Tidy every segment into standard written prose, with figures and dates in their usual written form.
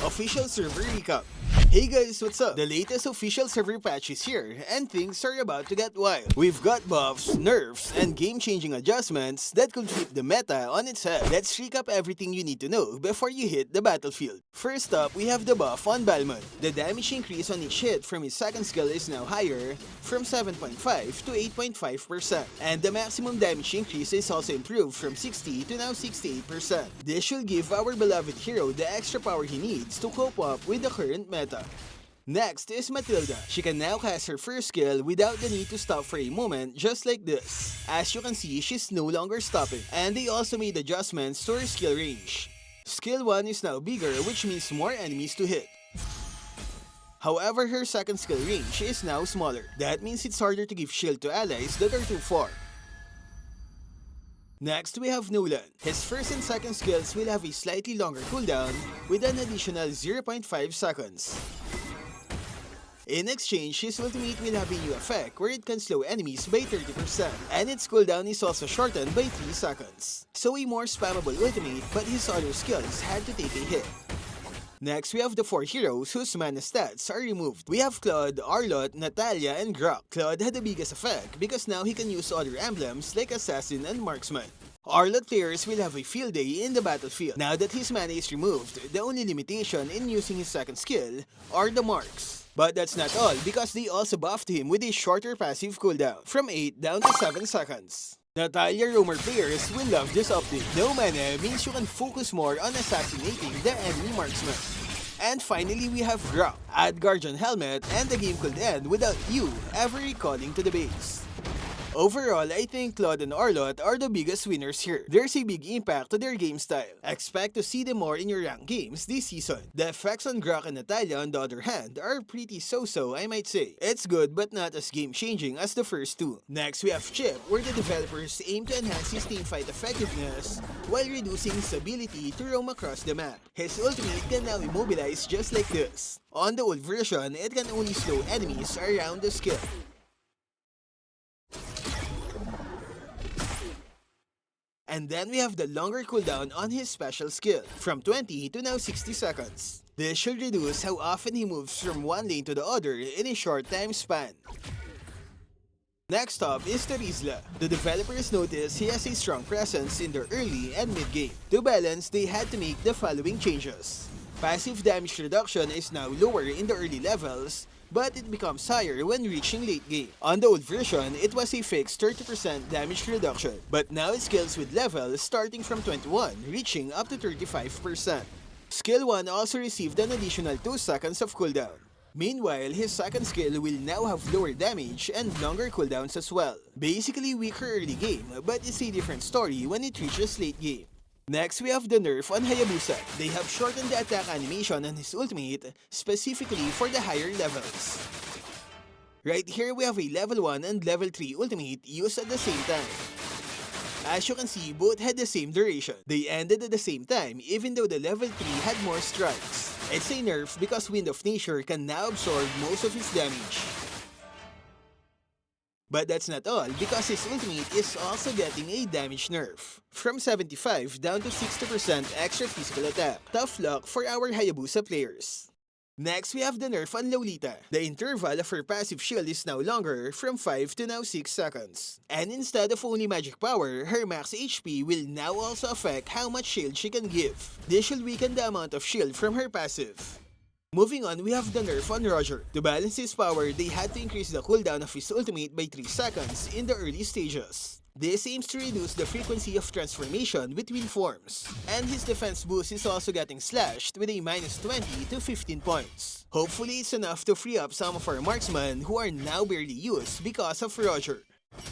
Official Server Recap. Hey guys, what's up? The latest official server patch is here, and things are about to get wild. We've got buffs, nerfs, and game-changing adjustments that could flip the meta on its head. Let's recap everything you need to know before you hit the battlefield. First up, we have the buff on Balmond. The damage increase on each hit from his second skill is now higher, from 7.5 to 8.5%. And the maximum damage increase is also improved from 60 to now 68%. This should give our beloved hero the extra power he needs to cope up with the current meta. Next is Mathilda. She can now cast her first skill without the need to stop for a moment, just like this. As you can see, she's no longer stopping. And they also made adjustments to her skill range. Skill 1 is now bigger, which means more enemies to hit. However, her second skill range is now smaller. That means it's harder to give shield to allies that are too far. Next, we have Nolan. His first and second skills will have a slightly longer cooldown with an additional 0.5 seconds. In exchange, his ultimate will have a new effect where it can slow enemies by 30%, and its cooldown is also shortened by 3 seconds. So a more spammable ultimate, but his other skills had to take a hit. Next, we have the 4 heroes whose mana stats are removed. We have Claude, Arlott, Natalia, and Grok. Claude had the biggest effect because now he can use other emblems like Assassin and Marksman. Arlott players will have a field day in the battlefield. Now that his mana is removed, the only limitation in using his second skill are the marks. But that's not all, because they also buffed him with a shorter passive cooldown, from 8 down to 7 seconds. Natalia Roamer players will love this update. No mana means you can focus more on assassinating the enemy marksman. And finally, we have Grok. Add Guardian Helmet and the game could end without you ever recalling to the base. Overall, I think Claude and Arlott are the biggest winners here. There's a big impact to their game style. Expect to see them more in your ranked games this season. The effects on Grok and Natalia, on the other hand, are pretty so-so, I might say. It's good but not as game-changing as the first two. Next, we have Chip, where the developers aim to enhance his teamfight effectiveness while reducing his ability to roam across the map. His ultimate can now immobilize just like this. On the old version, it can only slow enemies around the skill. And then we have the longer cooldown on his special skill, from 20 to now 60 seconds. This should reduce how often he moves from one lane to the other in a short time span. Next up is Terizla. The developers noticed he has a strong presence in the early and mid game. To balance, they had to make the following changes. Passive damage reduction is now lower in the early levels, but it becomes higher when reaching late game. On the old version, it was a fixed 30% damage reduction, but now it scales with levels starting from 21, reaching up to 35%. Skill 1 also received an additional 2 seconds of cooldown. Meanwhile, his second skill will now have lower damage and longer cooldowns as well. Basically weaker early game, but it's a different story when it reaches late game. Next, we have the nerf on Hayabusa. They have shortened the attack animation on his ultimate, specifically for the higher levels. Right here, we have a level 1 and level 3 ultimate used at the same time. As you can see, both had the same duration. They ended at the same time, even though the level 3 had more strikes. It's a nerf because Wind of Nature can now absorb most of his damage. But that's not all, because his ultimate is also getting a damage nerf. From 75 down to 60% extra physical attack. Tough luck for our Hayabusa players. Next, we have the nerf on Lolita. The interval of her passive shield is now longer, from 5 to now 6 seconds. And instead of only magic power, her max HP will now also affect how much shield she can give. This should weaken the amount of shield from her passive. Moving on, we have the nerf on Roger. To balance his power, they had to increase the cooldown of his ultimate by 3 seconds in the early stages. This aims to reduce the frequency of transformation between forms. And his defense boost is also getting slashed with a minus 20 to 15 points. Hopefully it's enough to free up some of our marksmen who are now barely used because of Roger.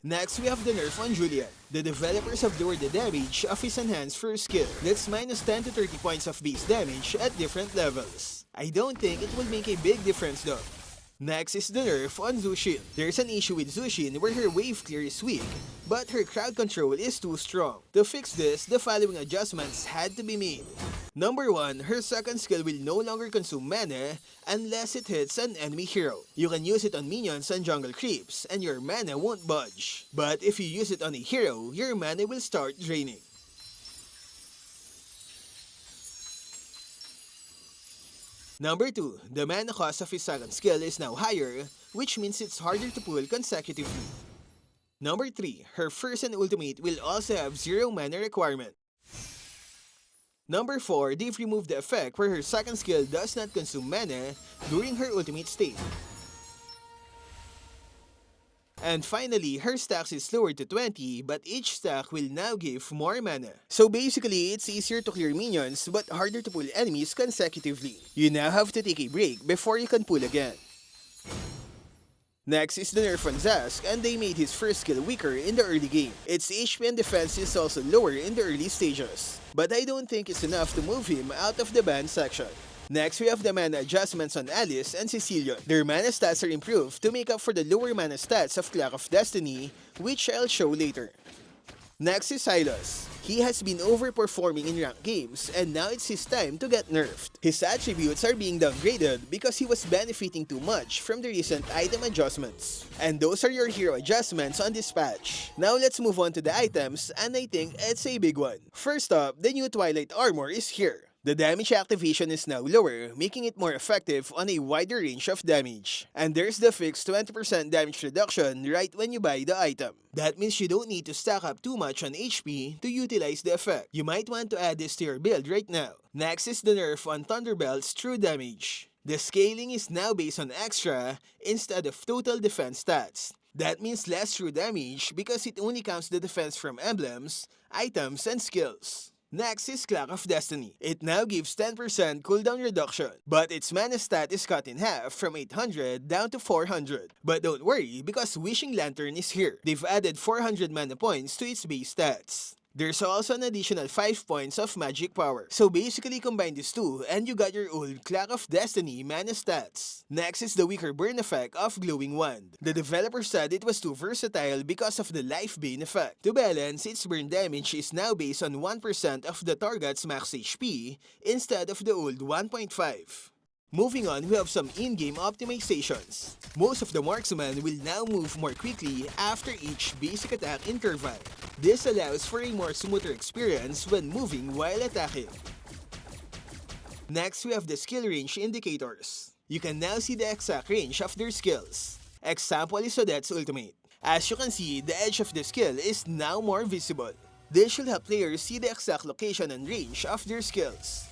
Next, we have the nerf on Julian. The developers have lowered the damage of his enhanced first skill. That's minus 10 to 30 points of base damage at different levels. I don't think it will make a big difference though. Next is the nerf on Zhuxin. There's an issue with Zhuxin where her wave clear is weak, but her crowd control is too strong. To fix this, the following adjustments had to be made. Number 1, her second skill will no longer consume mana unless it hits an enemy hero. You can use it on minions and jungle creeps, and your mana won't budge. But if you use it on a hero, your mana will start draining. Number 2, the mana cost of his second skill is now higher, which means it's harder to pull consecutively. Number 3, her first and ultimate will also have 0 mana requirement. Number 4, they've removed the effect where her second skill does not consume mana during her ultimate state. And finally, her stacks is lowered to 20, but each stack will now give more mana. So basically, it's easier to clear minions, but harder to pull enemies consecutively. You now have to take a break before you can pull again. Next is the nerf on Zhask, and they made his first skill weaker in the early game. Its HP and defense is also lower in the early stages, but I don't think it's enough to move him out of the ban section. Next, we have the mana adjustments on Alice and Cecilion. Their mana stats are improved to make up for the lower mana stats of Clock of Destiny, which I'll show later. Next is Hylos. He has been overperforming in ranked games, and now it's his time to get nerfed. His attributes are being downgraded because he was benefiting too much from the recent item adjustments. And those are your hero adjustments on this patch. Now let's move on to the items, and I think it's a big one. First up, the new Twilight armor is here. The damage activation is now lower, making it more effective on a wider range of damage. And there's the fixed 20% damage reduction right when you buy the item. That means you don't need to stack up too much on HP to utilize the effect. You might want to add this to your build right now. Next is the nerf on Thunderbelt's true damage. The scaling is now based on extra instead of total defense stats. That means less true damage because it only counts the defense from emblems, items, and skills. Next is Clock of Destiny. It now gives 10% cooldown reduction, but its mana stat is cut in half from 800 down to 400. But don't worry because Wishing Lantern is here. They've added 400 mana points to its base stats. There's also an additional 5 points of magic power. So basically combine these two and you got your old Clock of Destiny mana stats. Next is the weaker burn effect of Glowing Wand. The developer said it was too versatile because of the Life Bane effect. To balance, its burn damage is now based on 1% of the target's max HP instead of the old 1.5. Moving on, we have some in-game optimizations. Most of the Marksmen will now move more quickly after each basic attack interval. This allows for a more smoother experience when moving while attacking. Next, we have the skill range indicators. You can now see the exact range of their skills. Example is Odette's ultimate. As you can see, the edge of the skill is now more visible. This should help players see the exact location and range of their skills.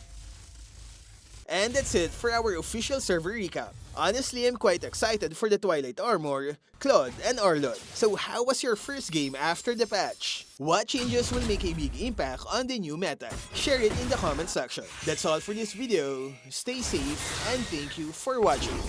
And that's it for our official server recap. Honestly, I'm quite excited for the Twilight Armor, Claude, and Arlot. So how was your first game after the patch? What changes will make a big impact on the new meta? Share it in the comment section. That's all for this video. Stay safe and thank you for watching.